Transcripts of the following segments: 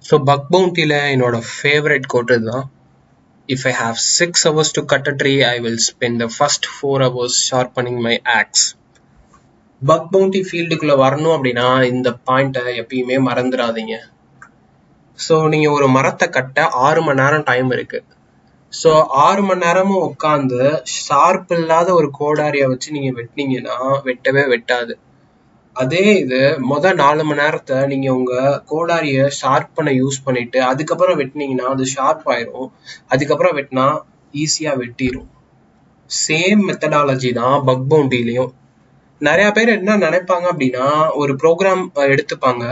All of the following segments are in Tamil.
ஸோ பக் பவுண்டியில் என்னோட ஃபேவரட் கோட் இதுதான். If I have 6 hours to cut a tree, I will spend the first 4 hours sharpening my axe. Bug bounty ஃபீல்டுக்குள்ளே வரணும் அப்படின்னா இந்த பாயிண்ட்டை எப்பயுமே மறந்துடாதீங்க. ஸோ நீங்கள் ஒரு மரத்தை கட்ட 6 மணி நேரம் டைம் இருக்குது. ஸோ 6 மணி நேரமும் உட்காந்து ஷார்ப் இல்லாத ஒரு கோடாரியை வச்சு நீங்கள் வெட்டினீங்கன்னா வெட்டவே வெட்டாது. அதே இது 4 மணி நேரத்தை நீங்கள் உங்கள் கோடாரியை ஷார்ப் பண்ண யூஸ் பண்ணிட்டு அதுக்கப்புறம் வெட்டினீங்கன்னா அது ஷார்ப் ஆயிரும். அதுக்கப்புறம் வெட்டினா ஈஸியாக வெட்டிடும். சேம் மெத்தடாலஜி தான் பக் பவுண்டிலையும். நிறைய பேர் என்ன நினைப்பாங்க அப்படின்னா, ஒரு ப்ரோக்ராம் எடுத்துப்பாங்க,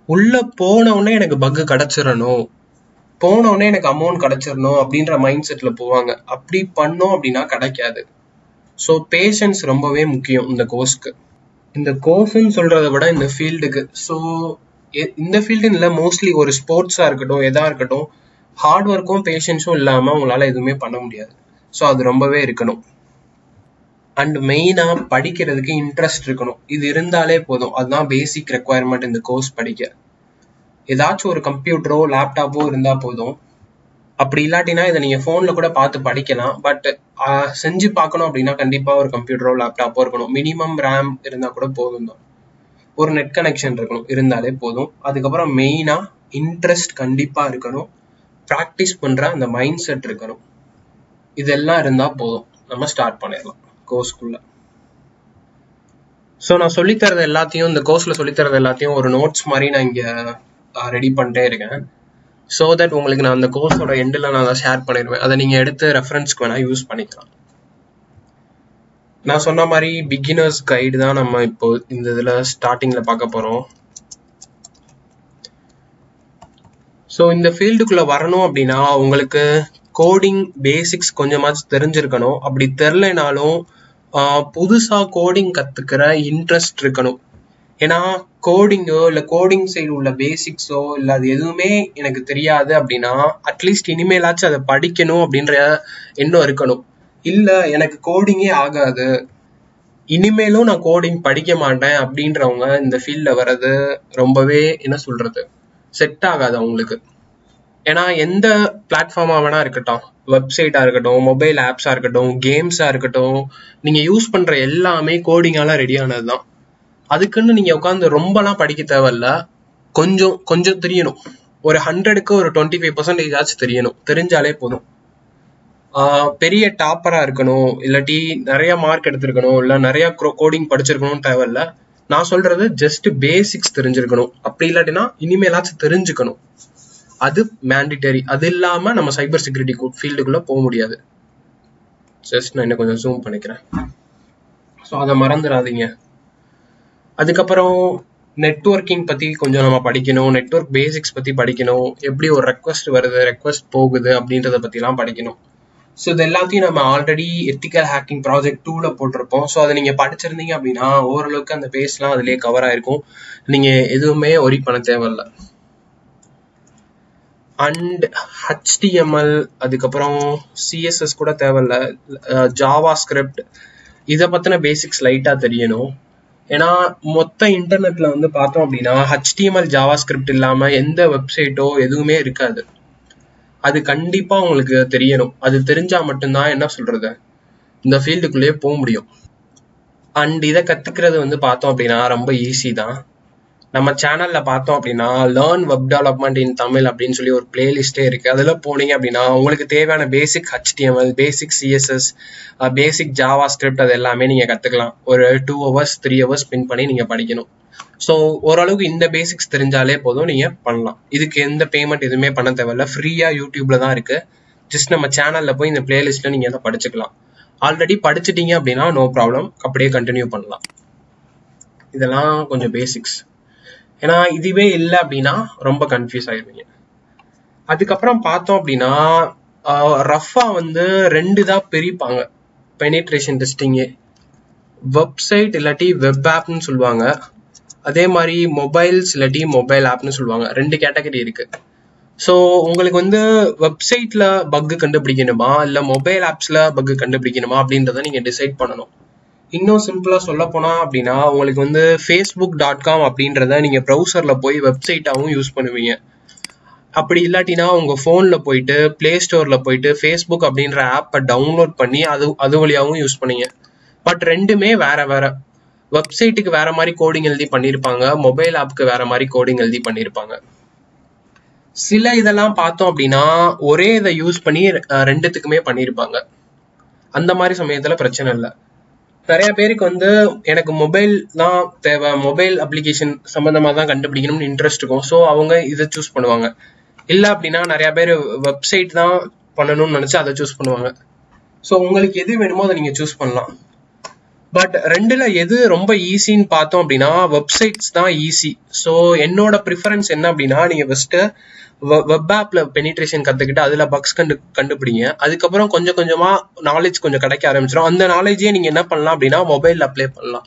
உள்ள போனவுடனே எனக்கு பக்கு கிடைச்சிடணும், போனவுடனே எனக்கு அமௌண்ட் கிடைச்சிடணும் அப்படின்ற மைண்ட் செட்ல போவாங்க. அப்படி பண்ணோம் அப்படின்னா கிடைக்காது. ஸோ பேஷன்ஸ் ரொம்பவே முக்கியம் இந்த கோர்ஸ்க்கு. இந்த கோர்ஸ்ன்னு சொல்றதை விட இந்த ஃபீல்டுக்கு. ஸோ இந்த ஃபீல்டுன்னு இல்லை, மோஸ்ட்லி ஒரு ஸ்போர்ட்ஸாக இருக்கட்டும், எதா இருக்கட்டும், ஹார்ட் ஒர்க்கும் பேஷன்ஸும் இல்லாமல் உங்களால் எதுவுமே பண்ண முடியாது. ஸோ அது ரொம்பவே இருக்கணும். அண்ட் மெயினாக படிக்கிறதுக்கு இன்ட்ரெஸ்ட் இருக்கணும். இது இருந்தாலே போதும். அதுதான் பேசிக் ரெக்குவயர்மெண்ட் இந்த கோர்ஸ் படிக்க. ஏதாச்சும் ஒரு கம்ப்யூட்டரோ லேப்டாப்போ இருந்தால் போதும். அப்படி இல்லாட்டினா இதை நீங்கள் ஃபோனில் கூட பார்த்து படிக்கலாம். பட் செஞ்சு பார்க்கணும் அப்படின்னா கண்டிப்பாக ஒரு கம்ப்யூட்டரோ லேப்டாப்போ இருக்கணும். மினிமம் ரேம் இருந்தால் கூட போதும் தான். ஒரு நெட் கனெக்ஷன் இருக்கணும், இருந்தாலே போதும். அதுக்கப்புறம் மெயினாக இன்ட்ரெஸ்ட் கண்டிப்பாக இருக்கணும். ப்ராக்டிஸ் பண்ணுற அந்த மைண்ட் செட் இருக்கணும். இதெல்லாம் இருந்தால் போதும், நம்ம ஸ்டார்ட் பண்ணிடலாம் கோர்ஸ்குள்ள. ஸோ நான் சொல்லித்தரது எல்லாத்தையும், இந்த கோர்ஸில் சொல்லித்தரது எல்லாத்தையும் ஒரு நோட்ஸ் மாதிரி நான் இங்கே ரெடி பண்ணிட்டே இருக்கேன். ஸோ தட் உங்களுக்கு நான் அந்த கோர்ஸோட எண்டில் நான் அதை ஷேர் பண்ணிடுவேன். அதை நீங்கள் எடுத்து ரெஃபரன்ஸ்க்கு வேணால் யூஸ் பண்ணிக்கலாம். நான் சொன்ன மாதிரி பிகினர்ஸ் கைடு தான் நம்ம இப்போ இந்த இதில் ஸ்டார்டிங்கில் பார்க்க போகிறோம். ஸோ இந்த ஃபீல்டுக்குள்ளே வரணும் அப்படின்னா உங்களுக்கு கோடிங் பேசிக்ஸ் கொஞ்சமாச்சும் தெரிஞ்சிருக்கணும். அப்படி தெரிலனாலும் புதுசாக கோடிங் கற்றுக்கிற இன்ட்ரெஸ்ட் இருக்கணும். ஏன்னா கோடிங்கோ இல்லை கோடிங் சைடு உள்ள பேசிக்ஸோ இல்லை அது எதுவுமே எனக்கு தெரியாது அப்படின்னா அட்லீஸ்ட் இனிமேலாச்சும் அதை படிக்கணும் அப்படின்ற எண்ணம் இருக்கணும். இல்லை எனக்கு கோடிங்கே ஆகாது, இனிமேலும் நான் கோடிங் படிக்க மாட்டேன் அப்படின்றவங்க இந்த ஃபீல்டில் வர்றது ரொம்பவே என்ன சொல்கிறது செட் ஆகாது அவங்களுக்கு. ஏன்னா எந்த பிளாட்ஃபார்மாக வேணா இருக்கட்டும், வெப்சைட்டாக இருக்கட்டும், மொபைல் ஆப்ஸாக இருக்கட்டும், கேம்ஸாக இருக்கட்டும், நீங்கள் யூஸ் பண்ணுற எல்லாமே கோடிங்காலாம் ரெடியானது தான். அதுக்குன்னு நீங்கள் உட்காந்து ரொம்பலாம் படிக்க தேவையில்ல. கொஞ்சம் கொஞ்சம் தெரியணும். ஒரு 100க்கு ஒரு 25% ஆச்சும் தெரியணும். தெரிஞ்சாலே போதும். பெரிய டாப்பராக இருக்கணும், இல்லாட்டி நிறைய மார்க் எடுத்திருக்கணும், இல்லை நிறைய கோடிங் படிச்சிருக்கணும்னு தேவையில்ல. நான் சொல்றது ஜஸ்ட் பேசிக்ஸ் தெரிஞ்சிருக்கணும். அப்படி இல்லாட்டினா இனிமேலாச்சும் தெரிஞ்சுக்கணும். அது மேண்டிட்டரி. அது இல்லாமல் நம்ம சைபர் செக்யூரிட்டி ஃபீல்டுக்குள்ளே போக முடியாது. ஜஸ்ட் நான் இன்னும் கொஞ்சம் ஜூம் பண்ணிக்கிறேன். ஸோ அதை மறந்துடாதீங்க. அதுக்கப்புறம் நெட்வொர்க்கிங் பற்றி கொஞ்சம் நம்ம படிக்கணும். நெட்வொர்க் பேசிக்ஸ் பற்றி படிக்கணும். எப்படி ஒரு ரெக்வஸ்ட் வருது, ரெக்வஸ்ட் போகுது அப்படின்றத பற்றிலாம் படிக்கணும். ஸோ இது எல்லாத்தையும் நம்ம ஆல்ரெடி எத்திக்கல் ஹேக்கிங் ப்ராஜெக்ட் 2ல் போட்டிருப்போம். ஸோ அதை நீங்கள் படிச்சிருந்தீங்க அப்படின்னா ஓரளவுக்கு அந்த பேஸ்லாம் அதிலே கவர் ஆகிருக்கும். நீங்கள் எதுவுமே ஒரி பண்ண தேவையில்லை. அண்ட் HTML, அதுக்கப்புறம் CSS கூட தேவையில்ல, ஜாவா ஸ்கிரிப்ட், இதை பற்றின பேசிக்ஸ் லைட்டாக தெரியணும். ஏன்னா மொத்த இன்டர்நெட்டில் வந்து பார்த்தோம் அப்படின்னா HTML ஜாவா ஸ்கிரிப்ட் இல்லாமல் எந்த வெப்சைட்டோ எதுவுமே இருக்காது. அது கண்டிப்பாக உங்களுக்கு தெரியணும். அது தெரிஞ்சால் மட்டும்தான் என்ன சொல்கிறது இந்த ஃபீல்டுக்குள்ளேயே போக முடியும். அண்ட் இதை கற்றுக்கிறது வந்து பார்த்தோம் அப்படின்னா ரொம்ப ஈஸி தான். நம்ம சேனலில் பார்த்தோம் அப்படின்னா லேர்ன் வெப் டெவலப்மெண்ட் இன் தமிழ் அப்படின்னு சொல்லி ஒரு பிளேலிஸ்டே இருக்குது. அதில் போனீங்க அப்படின்னா உங்களுக்கு தேவையான பேசிக் HTML, பேசிக் CSS, பேசிக் ஜாவா ஸ்கிரிப்ட் அது எல்லாமே நீங்கள் கற்றுக்கலாம். ஒரு 2 hours 3 hours ஸ்பெண்ட் பண்ணி நீங்கள் படிக்கணும். ஸோ ஓரளவுக்கு இந்த பேசிக்ஸ் தெரிஞ்சாலே போதும், நீங்கள் பண்ணலாம். இதுக்கு எந்த பேமெண்ட் எதுவுமே பண்ண தேவையில்ல. ஃப்ரீயாக யூடியூப்பில் தான் இருக்குது. ஜஸ்ட் நம்ம சேனலில் போய் இந்த பிளேலிஸ்ட்டில் நீங்கள் எதை படிச்சுக்கலாம். ஆல்ரெடி படிச்சுட்டீங்க அப்படின்னா நோ ப்ராப்ளம், அப்படியே கண்டினியூ பண்ணலாம். இதெல்லாம் கொஞ்சம் பேசிக்ஸ். ஏன்னா இதுவே இல்லை அப்படின்னா ரொம்ப கன்ஃபியூஸ் ஆயிடுவீங்க. அதுக்கப்புறம் பார்த்தோம் அப்படின்னா ரஃபாக வந்து 2 தான் பிரிப்பாங்க பெனிட்ரேஷன் டெஸ்டிங்கு. வெப்சைட் இல்லாட்டி வெப் ஆப்னு சொல்லுவாங்க. அதே மாதிரி மொபைல்ஸ் இல்லாட்டி மொபைல் ஆப்னு சொல்லுவாங்க. 2 கேட்டகரி இருக்குது. ஸோ உங்களுக்கு வந்து வெப்சைட்டில் பக்கு கண்டுபிடிக்கணுமா இல்லை மொபைல் ஆப்ஸில் பக்கு கண்டுபிடிக்கணுமா அப்படின்றத நீங்கள் டிசைட் பண்ணணும். இன்னும் சிம்பிளா சொல்ல போனா அப்படின்னா உங்களுக்கு வந்து facebook.com அப்படின்றத நீங்க ப்ரௌசர்ல போய் வெப்சைட்டாவும் யூஸ் பண்ணுவீங்க. அப்படி இல்லாட்டினா உங்க போன்ல போயிட்டு பிளே ஸ்டோர்ல போயிட்டு ஃபேஸ்புக் அப்படின்ற ஆப்பை டவுன்லோட் பண்ணி அது வழியாவும் யூஸ் பண்ணீங்க. பட் ரெண்டுமே வேற வேற. வெப்சைட்டுக்கு வேற மாதிரி கோடிங் எழுதி பண்ணியிருப்பாங்க, மொபைல் ஆப்க்கு வேற மாதிரி கோடிங் எழுதி பண்ணியிருப்பாங்க. சில இதெல்லாம் பார்த்தோம் அப்படின்னா ஒரே இதை யூஸ் பண்ணி ரெண்டுத்துக்குமே பண்ணியிருப்பாங்க. அந்த மாதிரி சமயத்துல பிரச்சனை இல்லை. நிறைய பேருக்கு வந்து எனக்கு மொபைல் தான் தேவை, மொபைல் அப்ளிகேஷன் சம்பந்தமா தான் கண்டுபிடிக்கணும்னு இன்ட்ரெஸ்ட் இருக்கும். ஸோ அவங்க இதை சூஸ் பண்ணுவாங்க. இல்லை அப்படின்னா நிறைய பேர் வெப்சைட் தான் பண்ணணும்னு நினைச்சு அதை சூஸ் பண்ணுவாங்க. ஸோ உங்களுக்கு எது வேணுமோ அதை நீங்க சூஸ் பண்ணலாம். பட் ரெண்டுல எது ரொம்ப ஈஸின்னு பார்த்தோம் அப்படின்னா வெப்சைட்ஸ் தான் ஈஸி. ஸோ என்னோட ப்ரிஃபரன்ஸ் என்ன அப்படின்னா நீங்க ஃபர்ஸ்ட் வெப் ஆப்ல பெனிட்ரேஷன் கத்துக்கிட்டு அதுல பக்ஸ் கண்டுபிடிங்க. அதுக்கப்புறம் கொஞ்சம் கொஞ்சமா நாலேஜ் கொஞ்சம் கிடைக்க ஆரம்பிச்சிடும். அந்த நாலேஜே நீங்க என்ன பண்ணலாம் அப்படின்னா மொபைல் அப்ளை பண்ணலாம்.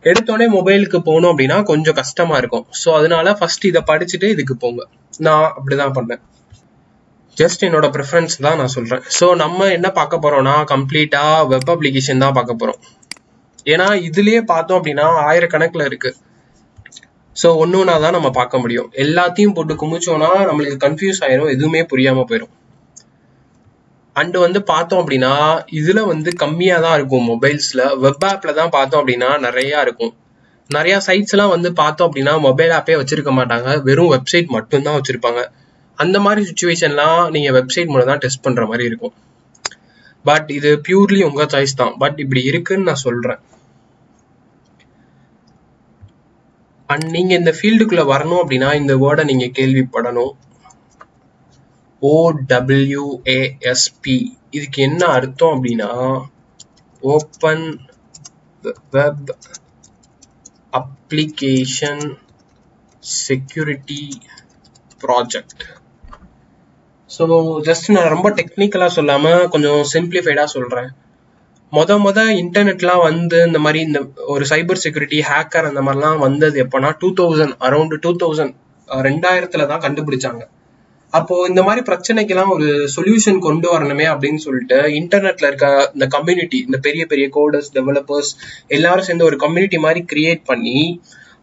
எடுத்தோடனே மொபைலுக்கு போகணும் அப்படின்னா கொஞ்சம் கஷ்டமா இருக்கும். ஸோ அதனால ஃபர்ஸ்ட் இதை படிச்சுட்டு இதுக்கு போங்க. நான் அப்படிதான் பண்ணேன். ஜஸ்ட் என்னோட ப்ரிஃபரன்ஸ் தான் நான் சொல்றேன். ஸோ நம்ம என்ன பார்க்க போறோம்னா கம்ப்ளீட்டா வெப் அப்ளிகேஷன் தான் பார்க்க போறோம். ஏன்னா இதுலயே பார்த்தோம் அப்படின்னா ஆயிரக்கணக்கில் இருக்கு. ஸோ ஒன்னொன்னா தான் நம்ம பார்க்க முடியும். எல்லாத்தையும் போட்டு குமிச்சோம்னா நம்மளுக்கு கன்ஃபியூஸ் ஆயிரும், எதுவுமே புரியாம போயிடும். அண்ட் வந்து பார்த்தோம் அப்படின்னா இதுல வந்து கம்மியா தான் இருக்கும் மொபைல்ஸ்ல. வெப் ஆப்ல தான் பார்த்தோம் அப்படின்னா நிறைய இருக்கும். நிறைய சைட்ஸ் எல்லாம் வந்து பார்த்தோம் அப்படின்னா மொபைல் ஆப்பே வச்சிருக்க மாட்டாங்க, வெறும் வெப்சைட் மட்டும்தான் வச்சிருப்பாங்க. அந்த மாதிரி சுச்சுவேஷன்லாம் நீங்க வெப்சைட் மூலம் தான் டெஸ்ட் பண்ற மாதிரி இருக்கும். பட் இது பியூர்லி உங்க சாய்ஸ் தான். பட் இப்படி இருக்குன்னு நான் சொல்றேன். அண்ட் நீங்க இந்த ஃபீல்டுக்குள்ள வரணும் அப்படின்னா இந்த வேர்டை நீங்க கேள்விப்படணும். OWASP. இதுக்கு என்ன அர்த்தம் அப்படின்னா open web application security project. So just நான் ரொம்ப டெக்னிக்கலா சொல்லாம கொஞ்சம் சிம்பிளிஃபைடா சொல்றேன். மொத இன்டர்நெட்லாம் வந்து இந்த மாதிரி இந்த ஒரு சைபர் செக்யூரிட்டி ஹேக்கர் அந்த மாதிரிலாம் வந்தது எப்போனா 2000 அரௌண்ட் 2000 தான் கண்டுபிடிச்சாங்க. அப்போ இந்த மாதிரி பிரச்சனைக்கெல்லாம் ஒரு சொல்யூஷன் கொண்டு வரணுமே அப்படின்னு சொல்லிட்டு இன்டர்நெட்ல இருக்க இந்த கம்யூனிட்டி, இந்த பெரிய பெரிய கோடர்ஸ் டெவலப்பர்ஸ் எல்லாரும் சேர்ந்து ஒரு கம்யூனிட்டி மாதிரி கிரியேட் பண்ணி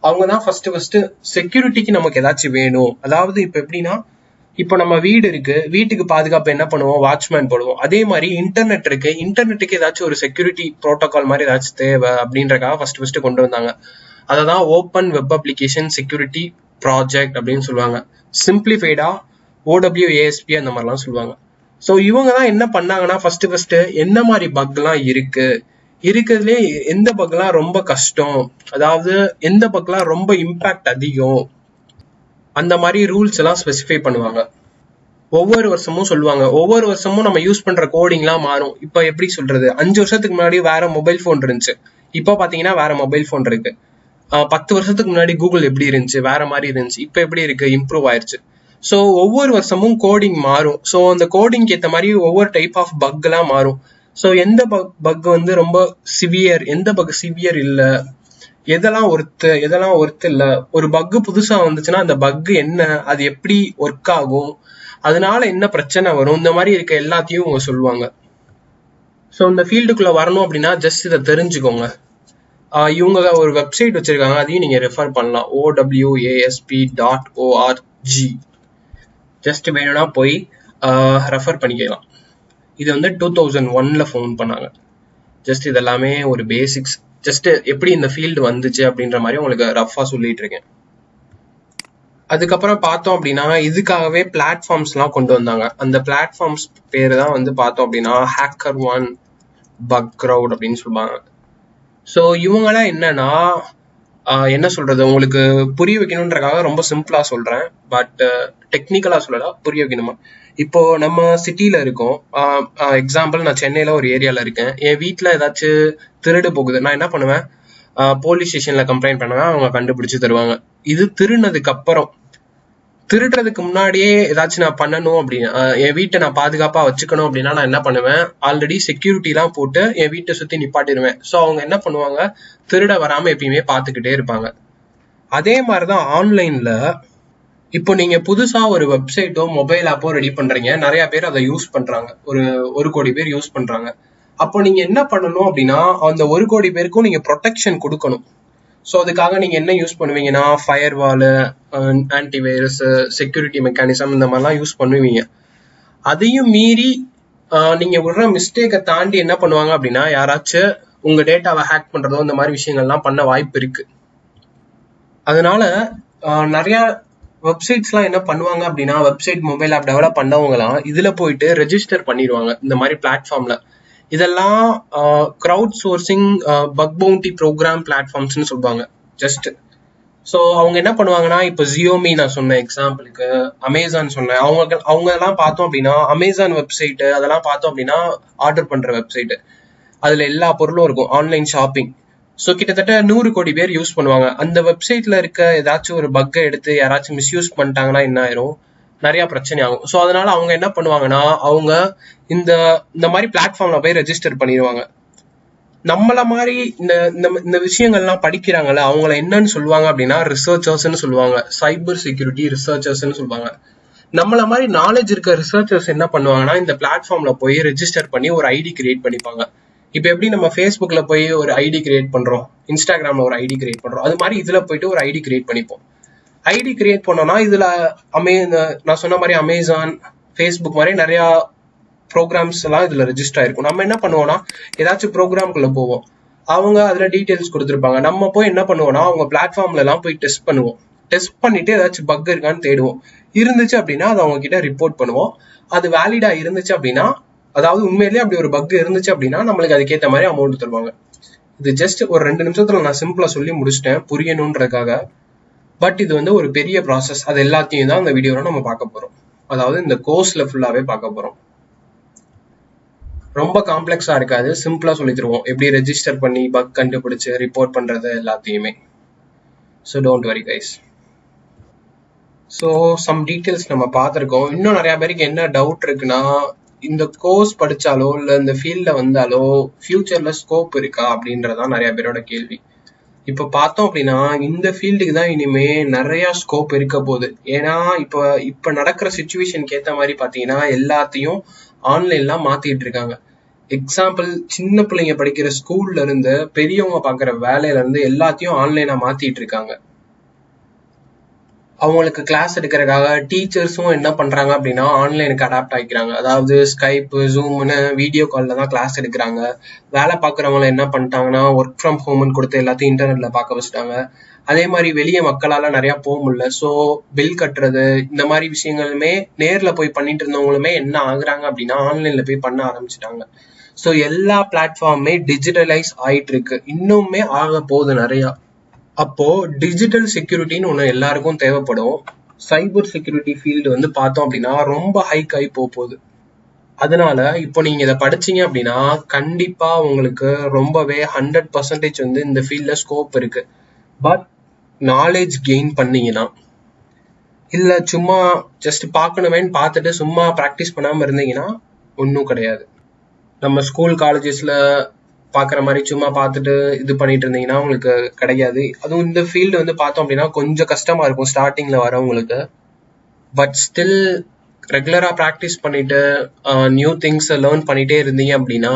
அவங்க தான் ஃபர்ஸ்ட் செக்யூரிட்டிக்கு நமக்கு ஏதாச்சும் வேணும். அதாவது இப்போ எப்படின்னா இப்போ நம்ம வீடு இருக்கு, வீட்டுக்கு பாதுகாப்பு என்ன பண்ணுவோம், வாட்ச்மேன் போடுவோம். அதே மாதிரி இன்டர்நெட் இருக்கு, இன்டர்நெட்டுக்கு ஏதாச்சும் ஒரு செக்யூரிட்டி ப்ரோட்டோகால் மாதிரி ஏதாச்சும் தேவை அப்படின்றக்காக ஃபர்ஸ்ட் கொண்டு வந்தாங்க. அததான் open web application security project அப்படின்னு சொல்லுவாங்க. சிம்பிளிஃபைடா OWASP அந்த மாதிரிலாம் சொல்லுவாங்க. ஸோ இவங்க தான் என்ன பண்ணாங்கன்னா ஃபர்ஸ்ட் என்ன மாதிரி பக்லாம் இருக்கிறதுலே எந்த பக்லாம் ரொம்ப கஷ்டம், அதாவது எந்த பக்லாம் ரொம்ப இம்பாக்ட் அதிகம், அந்த மாதிரி ரூல்ஸ் எல்லாம் ஸ்பெசிஃபை பண்ணுவாங்க. ஒவ்வொரு வருஷமும் சொல்லுவாங்க. ஒவ்வொரு வருஷமும் நம்ம யூஸ் பண்ற கோடிங்லாம் மாறும். இப்போ எப்படி சொல்றது, 5 வருஷத்துக்கு முன்னாடி வேற மொபைல் ஃபோன் இருந்துச்சு, இப்போ பாத்தீங்கன்னா வேற மொபைல் ஃபோன் இருக்கு. 10 வருஷத்துக்கு முன்னாடி கூகுள் எப்படி இருந்துச்சு, வேற மாதிரி இருந்துச்சு. இப்போ எப்படி இருக்கு, இம்ப்ரூவ் ஆயிருச்சு. ஸோ ஒவ்வொரு வருஷமும் கோடிங் மாறும். ஸோ அந்த கோடிங்க்கு ஏற்ற மாதிரி ஒவ்வொரு டைப் ஆஃப் பக் எல்லாம் மாறும். ஸோ எந்த பக் வந்து ரொம்ப சிவியர், எந்த பக் சிவியர் இல்லை, எதெல்லாம் ஒர்த்து இல்லை, ஒரு பக்கு புதுசா வந்துச்சுன்னா அந்த பக் என்ன, அது எப்படி ஒர்க் ஆகும், அதனால என்ன பிரச்சனை வரும், இந்த மாதிரி இருக்க எல்லாத்தையும் அவங்க சொல்லுவாங்க. ஸோ இந்த ஃபீல்டுக்குள்ள வரணும் அப்படின்னா ஜஸ்ட் இதை தெரிஞ்சுக்கோங்க. இவங்க ஒரு வெப்சைட் வச்சிருக்காங்க, அதையும் நீங்க ரெஃபர் பண்ணலாம். OWASP.org. ஜஸ்ட் வேணும்னா போய் ரெஃபர் பண்ணிக்கலாம். இது வந்து 2001 ஃபவுண்ட் பண்ணாங்க. ஜஸ்ட் இதெல்லாமே ஒரு பேசிக்ஸ், ஜஸ்ட் எப்படி இந்த ஃபீல்டு வந்துச்சு அப்படின்ற மாதிரி உங்களுக்கு ரஃபா சொல்லிட்டு இருக்கேன். அதுக்கப்புறம் பார்த்தோம் அப்படின்னா இதுக்காகவே பிளாட்ஃபார்ம்ஸ்லாம் கொண்டு வந்தாங்க. அந்த பிளாட்ஃபார்ம்ஸ் பேரு தான் வந்து பார்த்தோம் அப்படின்னா HackerOne, Bugcrowd அப்படின்னு சொல்லுவாங்க. ஸோ இவங்கெல்லாம் என்னன்னா என்ன சொல்றது, உங்களுக்கு புரிய வைக்கணுன்றக்காக ரொம்ப சிம்பிளா சொல்றேன். பட் டெக்னிக்கலா சொல்லல, புரிய வைக்கணுமா. இப்போ நம்ம சிட்டில இருக்கோம். எக்ஸாம்பிள் நான் சென்னையில ஒரு ஏரியால இருக்கேன். என் வீட்டுல ஏதாச்சும் திருடு போகுது, நான் என்ன பண்ணுவேன், போலீஸ் ஸ்டேஷன்ல கம்ப்ளைண்ட் பண்ணுவேன், அவங்க கண்டுபிடிச்சு தருவாங்க. இது திருடினதுக்கு அப்புறம். திருடுறதுக்கு முன்னாடியே ஏதாச்சும் நான் பண்ணணும் அப்படின்னா, என் வீட்டை நான் பாதுகாப்பா வச்சுக்கணும் அப்படின்னா நான் என்ன பண்ணுவேன், ஆல்ரெடி செக்யூரிட்டி எல்லாம் போட்டு என் வீட்டை சுத்தி நிப்பாட்டிடுவேன். ஸோ அவங்க என்ன பண்ணுவாங்க, திருட வராம எப்பயுமே பார்த்துக்கிட்டே இருப்பாங்க. அதே மாதிரிதான் ஆன்லைன்ல இப்போ நீங்க புதுசா ஒரு வெப்சைட்டோ மொபைல் ஆப்போ ரெடி பண்றீங்க, நிறைய பேர் அதை யூஸ் பண்றாங்க, 1 கோடி பேர் யூஸ் பண்றாங்க. அப்போ நீங்க என்ன பண்ணணும் அப்படின்னா அந்த 1 கோடி பேருக்கும் நீங்க ப்ரொடெக்ஷன் கொடுக்கணும். ஸோ அதுக்காக நீங்க என்ன யூஸ் பண்ணுவீங்கன்னா ஃபயர் வாலு, ஆன்டிவைரஸ், செக்யூரிட்டி மெக்கானிசம் இந்த மாதிரிலாம் யூஸ் பண்ணுவீங்க. அதையும் மீறி நீங்க விடுற மிஸ்டேக்கை தாண்டி என்ன பண்ணுவாங்க அப்படின்னா யாராச்சும் உங்க டேட்டாவை ஹேக் பண்றதோ இந்த மாதிரி விஷயங்கள்லாம் பண்ண வாய்ப்பு இருக்கு. அதனால நிறைய வெப்சைட்ஸ்லாம் என்ன பண்ணுவாங்க அப்படின்னா வெப்சைட் மொபைல் ஆப் டெவலப் பண்ணவங்கலாம் இதுல போயிட்டு ரெஜிஸ்டர் பண்ணிடுவாங்க இந்த மாதிரி பிளாட்ஃபார்ம்ல. இதெல்லாம் crowd sourcing bug bounty program பிளாட்ஃபார்ம்ஸ்னு சொல்லுவாங்க ஜஸ்ட். ஸோ அவங்க என்ன பண்ணுவாங்கன்னா இப்போ ஜியோமி நான் சொன்ன எக்ஸாம்பிளுக்கு, அமேசான் சொன்னேன், அவங்க எல்லாம் பார்த்தோம் அப்படின்னா அமேசான் வெப்சைட்டு அதெல்லாம் பார்த்தோம் அப்படின்னா ஆர்டர் பண்ற வெப்சைட்டு, அதுல எல்லா பொருளும் இருக்கும், ஆன்லைன் ஷாப்பிங். ஸோ கிட்டத்தட்ட 100 கோடி பேர் யூஸ் பண்ணுவாங்க. அந்த வெப்சைட்ல இருக்க ஏதாச்சும் ஒரு பக்கை எடுத்து யாராச்சும் மிஸ்யூஸ் பண்ணிட்டாங்கன்னா என்ன ஆயிரும், நிறைய பிரச்சனை ஆகும். ஸோ அதனால அவங்க என்ன பண்ணுவாங்கன்னா அவங்க இந்த மாதிரி பிளாட்ஃபார்ம்ல போய் ரெஜிஸ்டர் பண்ணிடுவாங்க. நம்மள மாதிரி இந்த விஷயங்கள்லாம் படிக்கிறாங்கல்ல அவங்கள என்னன்னு சொல்லுவாங்க அப்படின்னா ரிசர்ச்சர்ஸ்ன்னு சொல்லுவாங்க, சைபர் செக்யூரிட்டி ரிசர்ச்சர்ஸ்ன்னு சொல்லுவாங்க. நம்மள மாதிரி நாலேஜ் இருக்க ரிசர்ச்சர்ஸ் என்ன பண்ணுவாங்கன்னா இந்த பிளாட்ஃபார்ம்ல போய் ரெஜிஸ்டர் பண்ணி ஒரு ஐடி கிரியேட் பண்ணிப்பாங்க. இப்போ எப்படி நம்ம ஃபேஸ்புக்ல போய் ஒரு ஐடி கிரியேட் பண்றோம், இன்ஸ்டாகிராம்ல ஒரு ஐடி கிரியேட் பண்றோம், அது மாதிரி இதுல போயிட்டு ஒரு ஐடி கிரியேட் பண்ணிப்போம். ஐடி கிரியேட் பண்ணோம்னா இதுல நான் சொன்ன மாதிரி அமேசான், ஃபேஸ்புக் மாதிரி நிறைய ப்ரோக்ராம்ஸ் எல்லாம் இதுல ரெஜிஸ்டர் ஆயிருக்கும். நம்ம என்ன பண்ணுவோம்னா ஏதாச்சும் ப்ரோக்ராம்குள்ள போவோம், அவங்க அதுல டீடைல்ஸ் கொடுத்துருப்பாங்க. நம்ம போய் என்ன பண்ணுவோம்னா அவங்க பிளாட்ஃபார்ம்ல எல்லாம் போய் டெஸ்ட் பண்ணுவோம். டெஸ்ட் பண்ணிட்டு ஏதாச்சும் பக் இருக்கான்னு தேடுவோம். இருந்துச்சு அப்படின்னா அதை அவங்க கிட்ட ரிப்போர்ட் பண்ணுவோம். அது வேலிடா இருந்துச்சு அப்படின்னா, அதாவது உண்மையிலேயே அப்படி ஒரு பக் இருந்துச்சு அப்படின்னா நம்மளுக்கு அதுக்கேற்ற மாதிரி அமௌண்ட் தருவாங்க. இது ஜஸ்ட் ஒரு 2 நிமிஷத்துல நான் சிம்பிளா சொல்லி முடிச்சிட்டேன் புரியணுன்றதுக்காக. பட் இது ஒரு பெரிய ப்ராசஸ். அது எல்லாத்தையும் தான் இந்த வீடியோல நம்ம பார்க்க போறோம். அதாவது இந்த கோர்ஸ்ல ஃபுல்லாவே பார்க்க போறோம். ரொம்ப காம்ப்ளெக்ஸா இருக்காது, சிம்பிளா சொல்லி தருவோம் எப்படி ரெஜிஸ்டர் பண்ணி பக் கண்டுபிடிச்சு ரிப்போர்ட் பண்றது எல்லாத்தையுமே. So don't worry guys. So some details நம்ம பார்த்துருக்கோம். இன்னும் நிறைய பேருக்கு என்ன டவுட் இருக்குன்னா இந்த கோர்ஸ் படிச்சாலோ இல்லை இந்த ஃபீல்ட்ல வந்தாலோ ஃபியூச்சர்ல ஸ்கோப் இருக்கா அப்படின்றதான் நிறைய பேரோட கேள்வி. இப்போ பார்த்தோம் அப்படின்னா இந்த ஃபீல்டுக்கு தான் இனிமே நிறைய ஸ்கோப் இருக்க போகுது. ஏன்னா இப்போ நடக்கிற சுச்சுவேஷனுக்கு ஏற்ற மாதிரி பார்த்தீங்கன்னா எல்லாத்தையும் ஆன்லைன்ல மாத்திட்டு இருக்காங்க. எக்ஸாம்பிள், சின்ன பிள்ளைங்க படிக்கிற ஸ்கூல்ல இருந்து பெரியவங்க பார்க்குற வேலையில இருந்து எல்லாத்தையும் ஆன்லைனா மாத்திட்டு இருக்காங்க. அவங்களுக்கு கிளாஸ் எடுக்கிறதுக்காக டீச்சர்ஸும் என்ன பண்றாங்க அப்படின்னா ஆன்லைனுக்கு அடாப்ட் ஆகிக்கிறாங்க. அதாவது ஸ்கைப், ஜூம்னு வீடியோ காலில் தான் கிளாஸ் எடுக்கிறாங்க. வேலை பார்க்குறவங்க என்ன பண்ணிட்டாங்கன்னா ஒர்க் ஃப்ரம் ஹோம்னு கொடுத்து எல்லாத்தையும் இன்டர்நெட்ல பார்க்க வச்சுட்டாங்க. அதே மாதிரி வெளியே மக்களால நிறைய போக முடியல. ஸோ பில் கட்டுறது இந்த மாதிரி விஷயங்களுமே நேர்ல போய் பண்ணிட்டு இருந்தவங்களுமே என்ன ஆகுறாங்க அப்படின்னா ஆன்லைன்ல போய் பண்ண ஆரம்பிச்சுட்டாங்க. ஸோ எல்லா பிளாட்ஃபார்முமே டிஜிட்டலைஸ் ஆயிட்டு இருக்கு, இன்னுமே ஆக போகுது நிறையா. அப்போ டிஜிட்டல் செக்யூரிட்டின்னு ஒன்று எல்லாருக்கும் தேவைப்படும். சைபர் செக்யூரிட்டி ஃபீல்டு பார்த்தோம் அப்படின்னா ரொம்ப ஹைக் ஆகி போகுது. அதனால இப்போ நீங்க இதை படிச்சீங்க அப்படின்னா கண்டிப்பா உங்களுக்கு ரொம்பவே 100% இந்த ஃபீல்ட்ல ஸ்கோப் இருக்கு. பட் நாலேஜ் கெயின் பண்ணீங்கன்னா, இல்ல சும்மா ஜஸ்ட் பார்க்கணுமேன்னு பார்த்துட்டு சும்மா ப்ராக்டிஸ் பண்ணாம இருந்தீங்கன்னா ஒன்றும் கிடையாது. நம்ம ஸ்கூல் காலேஜஸ்ல பார்க்குற மாதிரி சும்மா பார்த்துட்டு இது பண்ணிட்டு இருந்தீங்கன்னா உங்களுக்கு கிடையாது. அதுவும் இந்த ஃபீல்டு பார்த்தோம் அப்படின்னா கொஞ்சம் கஷ்டமா இருக்கும் ஸ்டார்டிங்ல வரவங்களுக்கு. பட் ஸ்டில் ரெகுலரா ப்ராக்டிஸ் பண்ணிட்டு நியூ திங்ஸ் லேர்ன் பண்ணிட்டே இருந்தீங்க அப்படின்னா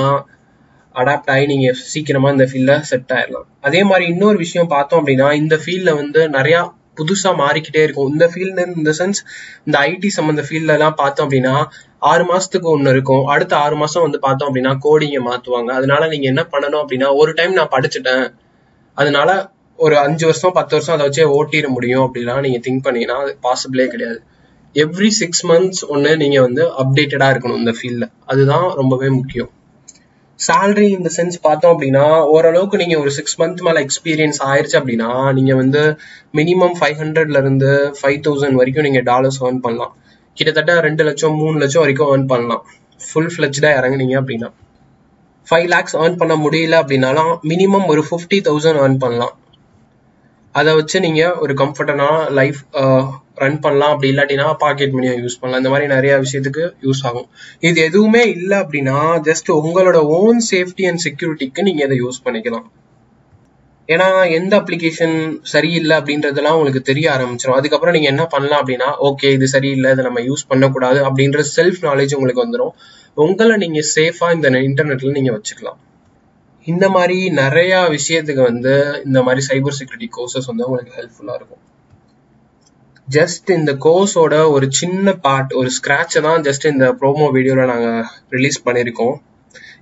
அடாப்ட் ஆகி நீங்க சீக்கிரமா இந்த ஃபீல்ட்ல செட் ஆயிடலாம். அதே மாதிரி இன்னொரு விஷயம் பார்த்தோம் அப்படின்னா இந்த ஃபீல்ட்ல நிறைய புதுசா மாறிக்கிட்டே இருக்கும். இந்த ஃபீல்டு இந்த சென்ஸ் இந்த ஐடி சம்பந்த ஃபீல்ட்ல எல்லாம் பார்த்தோம் அப்படின்னா 6 மாசத்துக்கு ஒண்ணு இருக்கும், அடுத்த 6 மாசம் பார்த்தோம் அப்படின்னா கோடிங்க மாத்துவாங்க. அதனால நீங்க என்ன பண்ணணும் அப்படின்னா ஒரு டைம் நான் படிச்சுட்டேன் அதனால ஒரு 5 வருஷம் 10 வருஷம் அதை வச்சே ஓட்டிட முடியும் அப்படிலாம் நீங்க திங்க் பண்ணீங்கன்னா அது பாசிபிளே கிடையாது. எவ்ரி 6 months ஒன்று நீங்க அப்டேட்டடா இருக்கணும் இந்த ஃபீல்ட்ல. அதுதான் ரொம்பவே முக்கியம். சேலரி இந்த சென்ஸ் பார்த்தோம் அப்படின்னா ஓரளவுக்கு நீங்க ஒரு 6 month மேல எக்ஸ்பீரியன்ஸ் ஆயிருச்சு அப்படின்னா நீங்க மினிமம் 500ல இருந்து 5000 வரைக்கும் நீங்க டாலர்ஸ் ஏர்ன் பண்ணலாம். கிட்டத்தட்ட 2 லட்சம் 3 லட்சம் வரைக்கும் ஏர்ன் பண்ணலாம். ஃபுல் ஃபிளெஜ்டா இறங்குனீங்க அப்படின்னா 5 lakhs ஏர்ன் பண்ண முடியல அப்படின்னாலும் மினிமம் ஒரு 50,000 ஏர்ன் பண்ணலாம். அதை வச்சு நீங்க ஒரு கம்ஃபர்டபுளான லைஃப் ரன் பண்ணலாம். அப்படி இல்லாட்டினா பாக்கெட் மணியை யூஸ் பண்ணலாம். இந்த மாதிரி நிறைய விஷயத்துக்கு யூஸ் ஆகும். இது எதுவுமே இல்லை அப்படின்னா ஜஸ்ட் உங்களோட ஓன் சேஃப்டி அண்ட் செக்யூரிட்டிக்கு நீங்க இதை யூஸ் பண்ணிக்கலாம். ஏன்னா எந்த அப்ளிகேஷன் சரியில்லை அப்படின்றதெல்லாம் உங்களுக்கு தெரிய ஆரம்பிச்சிடும். அதுக்கப்புறம் நீங்க என்ன பண்ணலாம் அப்படின்னா ஓகே இது சரியில்லை, இதை நம்ம யூஸ் பண்ணக்கூடாது அப்படின்ற செல்ஃப் நாலேஜ் உங்களுக்கு வந்துடும். உங்களை நீங்க சேஃபா இந்த இன்டர்நெட்ல நீங்க வச்சுக்கலாம். இந்த மாதிரி நிறைய விஷயத்துக்கு வந்து இந்த மாதிரி சைபர் செக்யூரிட்டி கோர்சஸ் வந்து உங்களுக்கு ஹெல்ப்ஃபுல்லா இருக்கும். ஜஸ்ட் இந்த கோர்ஸோட ஒரு சின்ன பார்ட், ஒரு ஸ்கிராட்சை தான் ஜஸ்ட் இந்த ப்ரோமோ வீடியோவில் நாங்கள் ரிலீஸ் பண்ணியிருக்கோம்.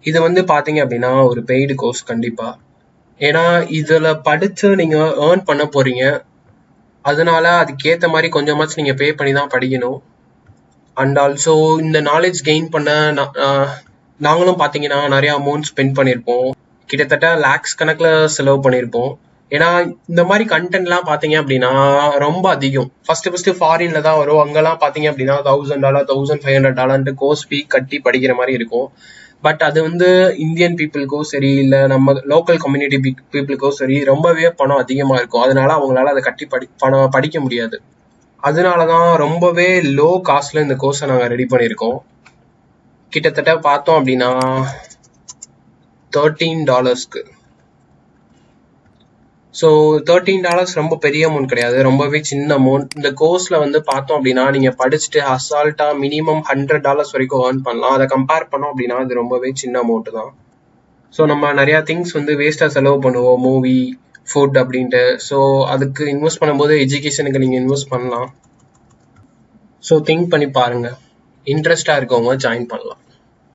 இது வந்து பார்த்தீங்க அப்படின்னா ஒரு பெய்டு கோர்ஸ் கண்டிப்பாக. ஏன்னா இதில் படித்து நீங்கள் ஏர்ன் பண்ண போகிறீங்க, அதனால அதுக்கேற்ற மாதிரி கொஞ்சமாச்சும் நீங்கள் பே பண்ணி தான் படிக்கணும். அண்ட் ஆல்சோ இந்த நாலேஜ் கெயின் பண்ண நாங்களும் பார்த்தீங்கன்னா நிறைய அமௌண்ட் ஸ்பெண்ட் பண்ணியிருப்போம். கிட்டத்தட்ட லேக்ஸ் கணக்கில் செலவு பண்ணியிருப்போம். ஏன்னா இந்த மாதிரி கண்டென்ட்லாம் பார்த்தீங்க அப்படின்னா ரொம்ப அதிகம். ஃபர்ஸ்ட் ஃபாரின்ல தான் வரும். அங்கெல்லாம் பார்த்தீங்க அப்படின்னா $1,000 $1,500 கோர்ஸ் ஃபீ கட்டி படிக்கிற மாதிரி இருக்கும். பட் அது வந்து இந்தியன் பீப்புளுக்கோ சரி, இல்லை நம்ம லோக்கல் கம்யூனிட்டி பீப்புளுக்கோ சரி ரொம்பவே பணம் அதிகமாக இருக்கும். அதனால அவங்களால அதை கட்டி படிக்க முடியாது. அதனால தான் ரொம்பவே லோ காஸ்ட்ல இந்த கோர்ஸை நாங்கள் ரெடி பண்ணியிருக்கோம். கிட்டத்தட்ட பார்த்தோம் அப்படின்னா $13. ஸோ $13 ரொம்ப பெரிய அமௌண்ட் கிடையாது, ரொம்பவே சின்ன அமௌண்ட். இந்த கோர்ஸில் வந்து பார்த்தோம் அப்படின்னா நீங்கள் படிச்சுட்டு அசால்ட்டாக மினிமம் $100 வரைக்கும் ஏர்ன் பண்ணலாம். அதை கம்பேர் பண்ணோம் அப்படின்னா அது ரொம்பவே சின்ன அமௌண்ட் தான். ஸோ நம்ம நிறையா திங்ஸ் வந்து வேஸ்ட்டாக செலவு பண்ணுவோம், மூவி, ஃபுட் அப்படின்ட்டு. ஸோ அதுக்கு இன்வெஸ்ட் பண்ணும்போது எஜுகேஷனுக்கு நீங்கள் இன்வெஸ்ட் பண்ணலாம். ஸோ திங்க் பண்ணி பாருங்கள், இன்ட்ரெஸ்டாக இருக்கவங்க ஜாயின் பண்ணலாம்.